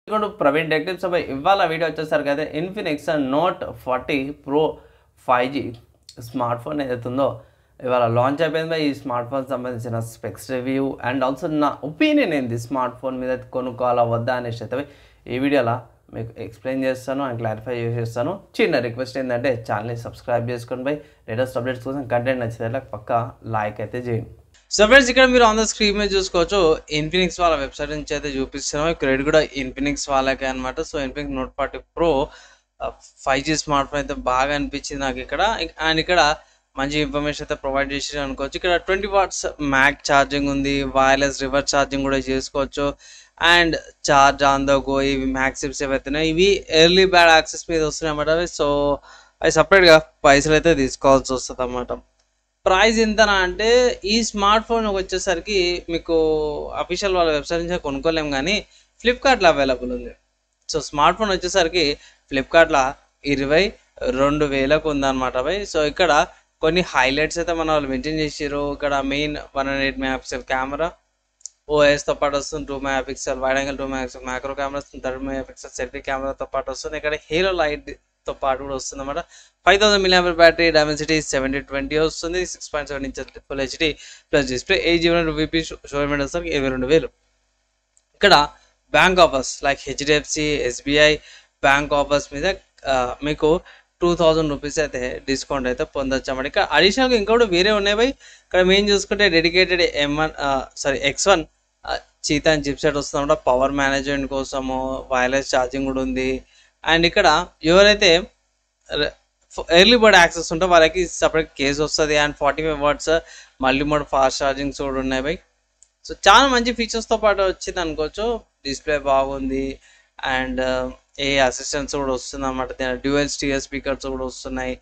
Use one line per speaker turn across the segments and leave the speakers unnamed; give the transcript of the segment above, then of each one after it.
Praveen tech tips పై ఇవాళ video వచ్చేసరికి అయితే Infinix note 40 pro 5G smart phone ఏదైతే ఉందో ఇవాళ లాంచ్ అయిపోయింది. ఈ స్మార్ట్ ఫోన్ సంబంధించిన స్పెక్స్ రివ్యూ అండ్ ఆల్సో నా ఒపీనియన్ ఏంది స్మార్ట్ ఫోన్ మీద కొనుక్కోవాలా వద్దా అనేసి అయితే ఈ వీడియోలో మీకు ఎక్స్ప్లెయిన్ చేస్తాను అండ్ క్లారిఫై చేసేస్తాను. చిన్న రిక్వెస్ట్ ఏంటంటే ఛానల్ని సబ్స్క్రైబ్ చేసుకొని పోయి లేటెస్ట్ అప్డేట్స్ కోసం కంటెంట్ నచ్చితే పక్కా లైక్ అయితే చేయండి.
సో ఫ్రెండ్స్, ఇక్కడ మీరు ఆన్ ద స్క్రీన్ మీద చూసుకోవచ్చు. ఇన్ఫినిక్స్ వాళ్ళ వెబ్సైట్ నుంచి అయితే చూపిస్తున్నాం. క్రెడిట్ కూడా ఇన్ఫినిక్స్ వాళ్ళకే అనమాట. So Infinix note 40 pro 5G smart phone అయితే బాగా అనిపించింది నాకు ఇక్కడ. అండ్ ఇక్కడ మంచి ఇన్ఫర్మేషన్ అయితే ప్రొవైడ్ చేసి అనుకోవచ్చు. ఇక్కడ 20 వాట్స్ మ్యాక్ ఛార్జింగ్ ఉంది, వైర్లెస్ రివర్స్ ఛార్జింగ్ కూడా చేసుకోవచ్చు. And charge on the go ఇవి మ్యాక్ చిప్స్ ఏవైతున్నాయి ఇవి ఎర్లీ బ్యాడ్ యాక్సెస్ మీద వస్తున్నాయి అన్నమాట. సో అవి సపరేట్గా పైసలు అయితే తీసుకోవాల్సి వస్తుంది అన్నమాట. ప్రైస్ ఎంతనా అంటే ఈ స్మార్ట్ ఫోన్ వచ్చేసరికి మీకు అఫీషియల్ వాళ్ళ వెబ్సైట్ నుంచి కొనుక్కోలేము, కానీ ఫ్లిప్కార్ట్లో అవైలబుల్ ఉంది. సో స్మార్ట్ ఫోన్ వచ్చేసరికి ఫ్లిప్కార్ట్లో 22,000 ఉందన్నమాట భయ్. సో ఇక్కడ కొన్ని హైలైట్స్ అయితే మన వాళ్ళు మెయింటైన్ చేసారు. ఇక్కడ మెయిన్ 108 మెగాపిక్సెల్ కెమెరా ఓఎస్తో పాటు వస్తుంది, 2 megapixel wide angle, 2 megapixel macro camera వస్తుంది, 30 మెగాపిక్సెల్ సెల్ఫీ కెమెరాతో పాటు వస్తుంది. ఇక్కడ హీరో లైట్తో పాటు కూడా వస్తుంది అన్నమాట. 5000 mAh బ్యాటరీ, డైమెన్సిటీ 7020 వస్తుంది, 6.7 inches full HD plus display, 8GB VP showroom వస్తుంది 22,000. ఇక్కడ bank offers like HDFC, SBI bank offers మీద మీకు 2000 రూపీస్ అయితే డిస్కౌంట్ అయితే పొందొచ్చు అన్నమాట. ఇక్కడ అడిషనల్గా ఇంకా కూడా వేరే ఉన్నాయి భయ్. ఇక్కడ మెయిన్ చూసుకుంటే డెడికేటెడ్ X1 చీతాన్ చిప్సెట్ వస్తుంది అన్నమాట. పవర్ మేనేజ్మెంట్ కోసము వైర్లెస్ ఛార్జింగ్ కూడా ఉంది. అండ్ ఇక్కడ ఎవరైతే ఎర్లీ బర్డ్ యాక్సెస్ ఉంటే వాళ్ళకి సపరేట్ కేస్ వస్తుంది. And 45 watts multi mode fast chargings కూడా ఉన్నాయి బై. సో చాలా మంచి ఫీచర్స్తో పాటు వచ్చింది అనుకోవచ్చు. డిస్ప్లే బాగుంది అండ్ ఏ అసిస్టెన్స్ కూడా వస్తుంది అన్నమాట. డ్యూయల్ స్టీరియో స్పీకర్స్ కూడా వస్తున్నాయి.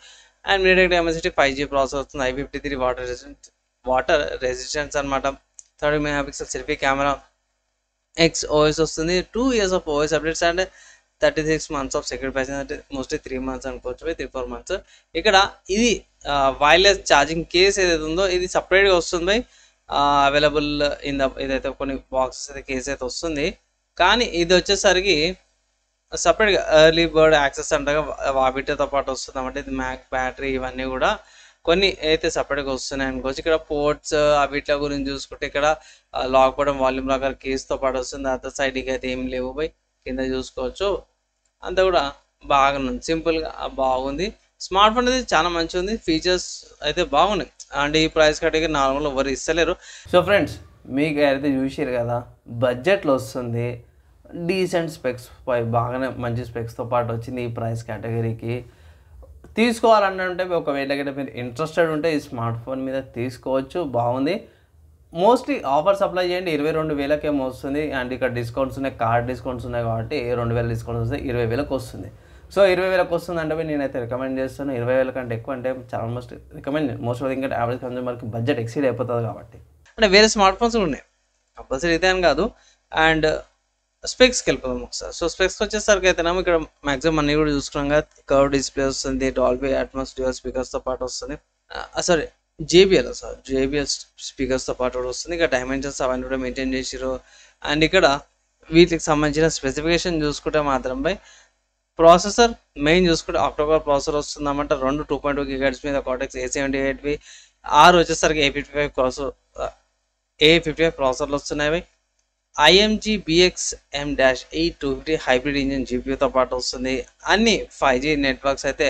And MediaTek Dimensity 5G processor వస్తుంది, I53 వాటర్ రెసిస్టెన్స్ అనమాట. 30 మెగాపిక్సెల్ సెల్ఫీ కెమెరా, XOS వస్తుంది, 2 years of OS updates and 36 months of security patch, అంటే మోస్ట్లీ 3 months అనుకోవచ్చు, 3-4 months. ఇక్కడ ఇది వైర్లెస్ ఛార్జింగ్ కేస్ ఏదైతే ఉందో ఇది సపరేట్గా వస్తుంది అవైలబుల్ ఇదైతే కొన్ని బాక్సెస్ అయితే కేస్ అయితే వస్తుంది. కానీ ఇది వచ్చేసరికి సపరేట్గా ఎర్లీ బర్డ్ యాక్సెస్ అంటగా వాబిటతో పాటు వస్తుంది అన్నమాట. ఇది మ్యాక్ బ్యాటరీ ఇవన్నీ కూడా కొన్ని అయితే సపరేట్గా వస్తున్నాయి అనుకోవచ్చు. ఇక్కడ పోర్ట్స్ వీటి గురించి చూసుకుంటే ఇక్కడ లాక్ బటన్, వాల్యూమ్ లాకర్ కేస్తో పాటు వస్తుంది. అదర్ సైడ్కి అయితే ఏం లేవు పోయి కింద చూసుకోవచ్చు. అంతా కూడా బాగా సింపుల్గా బాగుంది. స్మార్ట్ ఫోన్ అయితే చాలా మంచిగా ఉంది, ఫీచర్స్ అయితే బాగున్నాయి. అండ్ ఈ ప్రైస్ కేటగిరీ నార్మల్గా ఎవరు ఇస్తలేరు.
సో ఫ్రెండ్స్, మీకు అయితే చూసారు కదా, బడ్జెట్లో వస్తుంది, డీసెంట్ స్పెక్స్ పై బాగానే మంచి స్పెక్స్తో పాటు వచ్చింది. ఈ ప్రైస్ కేటగిరీకి తీసుకోవాలంటే ఒకవేళ మీరు ఇంట్రెస్టెడ్ ఉంటే ఈ స్మార్ట్ ఫోన్ మీద తీసుకోవచ్చు, బాగుంది. మోస్ట్లీ ఆఫర్స్ అప్లై చేయండి, 22,000 వస్తుంది. అండ్ ఇక్కడ డిస్కౌంట్స్ ఉన్నాయి, కార్డ్ డిస్కౌంట్స్ ఉన్నాయి కాబట్టి 2,000 డిస్కౌంట్స్ వస్తాయి, 20,000 వస్తుంది. సో 20,000 వస్తుంది అంటే నేనైతే రికమెండ్ చేస్తాను. 20,000 కంటే ఎక్కువ అంటే చాలా రికమెండ్ మోస్ట్ ఇంకా యావరేజ్ కన్జ్యూమర్కి బడ్జెట్ ఎక్సీడ్ అయిపోతుంది కాబట్టి.
అంటే వేరే స్మార్ట్ ఫోన్స్ కూడా ఉన్నాయి, కంపల్సరీ ఇదే అని కాదు. అండ్ స్పెక్స్కి వెళ్ళిపోదాం ఒకసారి. సో స్పెక్స్కి వచ్చేసరికి అయితేనేమో ఇక్కడ మ్యాక్సిమం అన్నీ కూడా చూసుకున్నాం కదా. కర్వ్ డిస్ప్లే వస్తుంది, డాల్బీ అట్మాస్ డ్యూయల్ స్పీకర్స్తో పాటు వస్తుంది. సారీ JBL స్పీకర్స్తో పాటు కూడా వస్తుంది. ఇక్కడ డైమెన్షన్స్ అవన్నీ కూడా మెయింటైన్ చేసిరు. అండ్ ఇక్కడ వీటికి సంబంధించిన స్పెసిఫికేషన్ చూసుకుంటే మాత్రం బై ప్రాసెసర్ మెయిన్ చూసుకుంటే ఆక్టోకోర్ ప్రాసెసర్ వస్తుంది అన్నమాట. 2.2 GHz మీద కార్టెక్స్ A78V, వచ్చేసరికి A55 ప్రాసెసర్లు వస్తున్నాయి. IMG BX M-8 hybrid engine GPUతో పాటు వస్తుంది. అన్ని 5G నెట్వర్క్స్ అయితే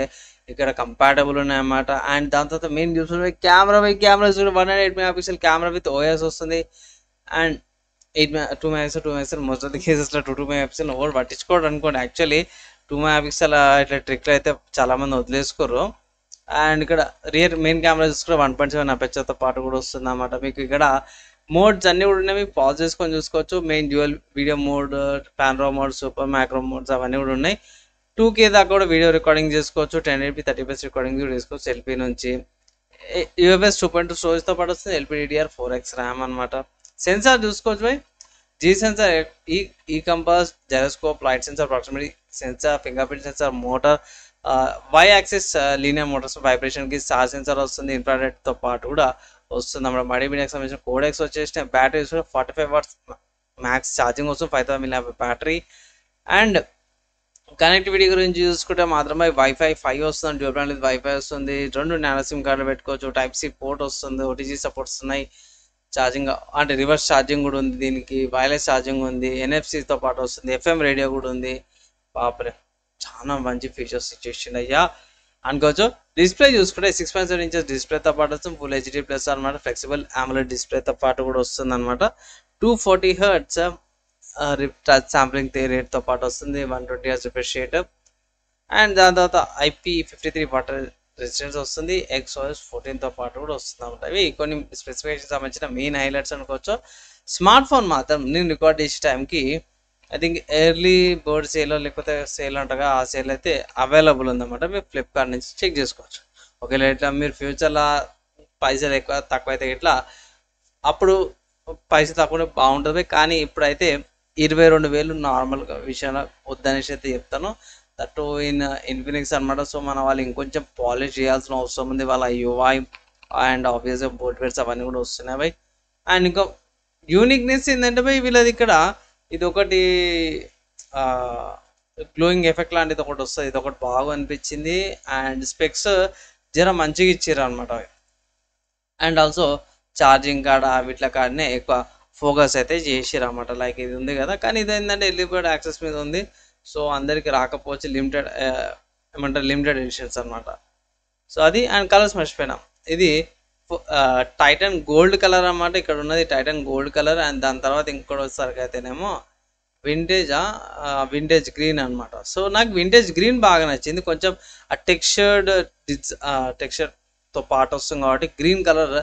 ఇక్కడ కంపాటబుల్ ఉన్నాయన్నమాట. అండ్ దాని తర్వాత మెయిన్ చూసుకుంటే camera 108 megapixel camera with OS వస్తుంది. And 2 megapixel most of the కేసెస్లో 2 మెగాపిక్సెల్ ఎవరు పట్టించుకోవడం అనుకోండి. యాక్చువల్లీ 2 మెగాపిక్సెల్ ఇట్లా ట్రిక్లు అయితే చాలామంది వదిలేసుకోరు. అండ్ ఇక్కడ రియర్ మెయిన్ కెమెరా చూసుకుంటే 1.7 అపెచర్తో పాటు కూడా వస్తుంది అన్నమాట. మీకు ఇక్కడ మోడ్స్ అన్నీ కూడా ఉన్నాయి, పాజ్ చేసుకొని చూసుకోవచ్చు. Main dual video mode, panorama mode, super macro modes అవన్నీ కూడా ఉన్నాయి. 2K దాకా కూడా వీడియో రికార్డింగ్ చేసుకోవచ్చు, 1080p 30fps రికార్డింగ్ కూడా చేసుకోవచ్చు ఎల్పీ నుంచి. UFS 2.2 స్టోరేజ్తో పాటు వస్తుంది, LPDDR4X ర్యామ్ అనమాట. సెన్సార్ చూసుకోవచ్చు బై, G సెన్సార్, ఈ compass, gyroscope, light sensor, proximity sensor, finger print sensor, motor, Y axis linear motors వైబ్రేషన్కి స్టార్ సెన్సార్ వస్తుంది. ఇన్ఫ్రారెడ్తో పాటు కూడా వస్తుంది అన్నమాట. మల్టీమీడియాకి సంబంధించిన కోడెక్స్ వచ్చేసి బ్యాటరీ 45 వాట్స్ మ్యాక్స్ ఛార్జింగ్ వస్తుంది, 5000 mAh బ్యాటరీ. అండ్ కనెక్టివిటీ గురించి చూసుకుంటే మాత్రమే వైఫై 5 వస్తుంది, డ్యూయల్ బ్యాండ్ వైఫై వస్తుంది, 2 నానో సిమ్ కార్డులు పెట్టుకోవచ్చు, టైప్ సి పోర్ట్ వస్తుంది, ఓటీజీ సపోర్ట్స్ ఉన్నాయి, ఛార్జింగ్ అంటే రివర్స్ ఛార్జింగ్ కూడా ఉంది, దీనికి వైర్లెస్ ఛార్జింగ్ ఉంది, ఎన్ఎఫ్సితో పాటు వస్తుంది, ఎఫ్ఎం రేడియో కూడా ఉంది. బాపరే చాలా మంచి ఫీచర్స్ ఇచ్చేసింది అయ్యా అనుకోవచ్చు. డిస్ప్లే చూసుకుంటే 6.7 ఇంచెస్ డిస్ప్లేతో పాటు వస్తుంది, ఫుల్ హెచ్డీ ప్లస్ అనమాట, ఫ్లెక్సిబుల్ AMOLED డిస్ప్లేతో పాటు కూడా వస్తుంది అనమాట. 240 Hz టచ్ శాంప్లింగ్ రేట్తో పాటు వస్తుంది, 120 Hz రిఫ్రెష్ రేట్, అండ్ దాని తర్వాత IP53 వాటర్ రెసిస్టెన్స్ వస్తుంది, XOS 14తో పాటు కూడా వస్తుంది అనమాట. ఇవి కొన్ని స్పెసిఫికేషన్ సంబంధించిన మెయిన్ హైలైట్స్ అనుకోవచ్చు. స్మార్ట్ ఫోన్ మాత్రం నేను రికార్డ్ చేసే టైంకి I think early bird sale లేకపోతే సేల్ అంటగా ఆ సేల్ అయితే అవైలబుల్ ఉందన్నమాట. మీరు ఫ్లిప్కార్ట్ నుంచి చెక్ చేసుకోవచ్చు. ఒకవేళ ఇట్లా మీరు ఫ్యూచర్లో పైసలు ఎక్కువ తక్కువ అయితే ఇట్లా అప్పుడు పైసలు తక్కువ బాగుంటుంది. కానీ ఇప్పుడైతే 22,000 నార్మల్గా విషయంలో వద్దనేసి అయితే చెప్తాను. దట్టు ఇన్ఫినిక్స్ అనమాట. సో మన వాళ్ళు ఇంకొంచెం పాలిష్ చేయాల్సిన అవసరం ఉంది. వాళ్ళ UI అండ్ ఆబ్వియస్గా బోర్డ్వేర్స్ అవన్నీ కూడా వస్తున్నాయి బై. అండ్ ఇంకా యూనిక్నెస్ ఏంటంటే బై వీళ్ళది ఇక్కడ ఇది ఒకటి గ్లోయింగ్ ఎఫెక్ట్ లాంటిది ఒకటి వస్తుంది, ఇది ఒకటి బాగా అనిపించింది. అండ్ స్పెక్స్ జర మంచిగా ఇచ్చారు అనమాట. అండ్ ఆల్సో ఛార్జింగ్ కాడ వీటిల కాడనే ఎక్కువ ఫోకస్ అయితే చేసిరు అనమాట. లైక్ ఇది ఉంది కదా, కానీ ఇది ఏంటంటే ఎర్లీ బర్డ్ యాక్సెస్ మీద ఉంది. సో అందరికి రాకపోవచ్చు, లిమిటెడ్ ఎడిషన్స్ అనమాట. సో అది. అండ్ కలర్స్ మర్చిపోయినాం, ఇది టైటన్ గోల్డ్ కలర్ అనమాట. ఇక్కడ ఉన్నది టైటన్ గోల్డ్ కలర్. అండ్ దాని తర్వాత ఇంకోటి వచ్చేసరికి అయితేనేమో వింటేజ్ గ్రీన్ అనమాట. సో నాకు వింటేజ్ గ్రీన్ బాగా నచ్చింది. కొంచెం ఆ టెక్స్చర్తో పాటు వస్తుంది కాబట్టి గ్రీన్ కలర్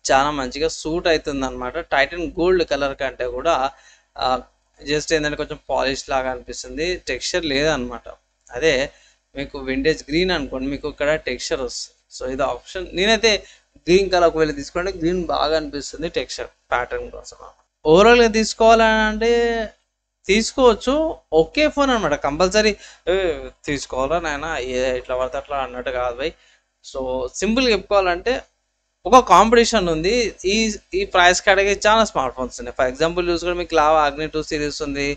చాలా మంచిగా సూట్ అవుతుంది అనమాట. టైటన్ గోల్డ్ కలర్ కంటే కూడా జస్ట్ ఏంటంటే కొంచెం పాలిష్ లాగా అనిపిస్తుంది, టెక్స్చర్ లేదనమాట. అదే మీకు వింటేజ్ గ్రీన్ అనుకోండి, మీకు ఇక్కడ టెక్స్చర్ వస్తుంది. సో ఇది ఆప్షన్. నేనైతే గ్రీన్ కలర్ ఒకవేళ తీసుకుంటే గ్రీన్ బాగా అనిపిస్తుంది టెక్స్చర్ ప్యాటర్న్ కోసం. ఓవరాల్గా తీసుకోవాలని అంటే తీసుకోవచ్చు, ఓకే ఫోన్ అనమాట. కంపల్సరీ తీసుకోవాలా నాయన ఇట్లా పడితే అట్లా అన్నట్టు కాదు బై. సో సింపుల్గా చెప్పుకోవాలంటే ఒక కాంపిటీషన్ ఉంది. ఈ ప్రైస్ కేటగిరీ చాలా స్మార్ట్ ఫోన్స్ ఉన్నాయి. ఫర్ ఎగ్జాంపుల్ చూసుకుంటే మీకు లావా అగ్ని 2 సిరీస్ ఉంది.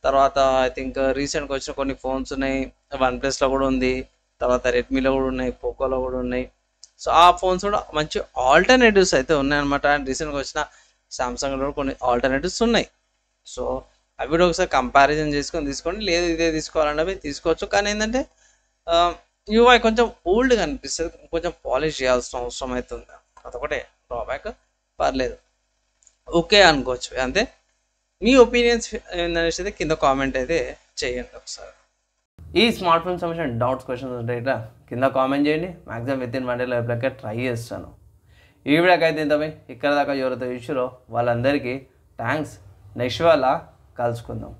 తర్వాత ఐ థింక్ రీసెంట్గా వచ్చిన కొన్ని ఫోన్స్ ఉన్నాయి, OnePlusలో కూడా ఉంది, తర్వాత రెడ్మీలో కూడా ఉన్నాయి, పోకోలో కూడా ఉన్నాయి. సో ఆ ఫోన్స్ కూడా మంచి ఆల్టర్నేటివ్స్ అయితే ఉన్నాయన్నమాట. అండ్ రీసెంట్గా వచ్చిన సామ్సంగ్లో కూడా కొన్ని ఆల్టర్నేటివ్స్ ఉన్నాయి. సో అవి కూడా ఒకసారి కంపారిజన్ చేసుకొని తీసుకోండి. లేదు ఇదే తీసుకోవాలంటే తీసుకోవచ్చు. కానీ ఏంటంటే UI కొంచెం ఓల్డ్గా అనిపిస్తుంది, కొంచెం పాలిష్ చేయాల్సిన అవసరం అవుతుంది. అదొకటే డ్రాబ్యాక్, పర్లేదు ఓకే అనుకోవచ్చు అంతే. మీ ఒపీనియన్స్ ఏంటనేసి అయితే కింద కామెంట్ అయితే చేయండి ఒకసారి.
ఈ స్మార్ట్ ఫోన్ సంబంధించిన డౌట్స్ క్వశ్చన్స్ ఉంటాయి ఇట్లా కింద కామెంట్ చేయండి. మ్యాక్సిమం వితిన్ 1 డేలో ఎప్పుడైనా ట్రై చేస్తాను. ఈ వీడియోకి అయితే ఇంతమై ఇక్కడ దాకా ఎవరైతే ఇష్యూరో వాళ్ళందరికీ థ్యాంక్స్. నెక్స్ట్ వాళ్ళ కలుసుకుందాం.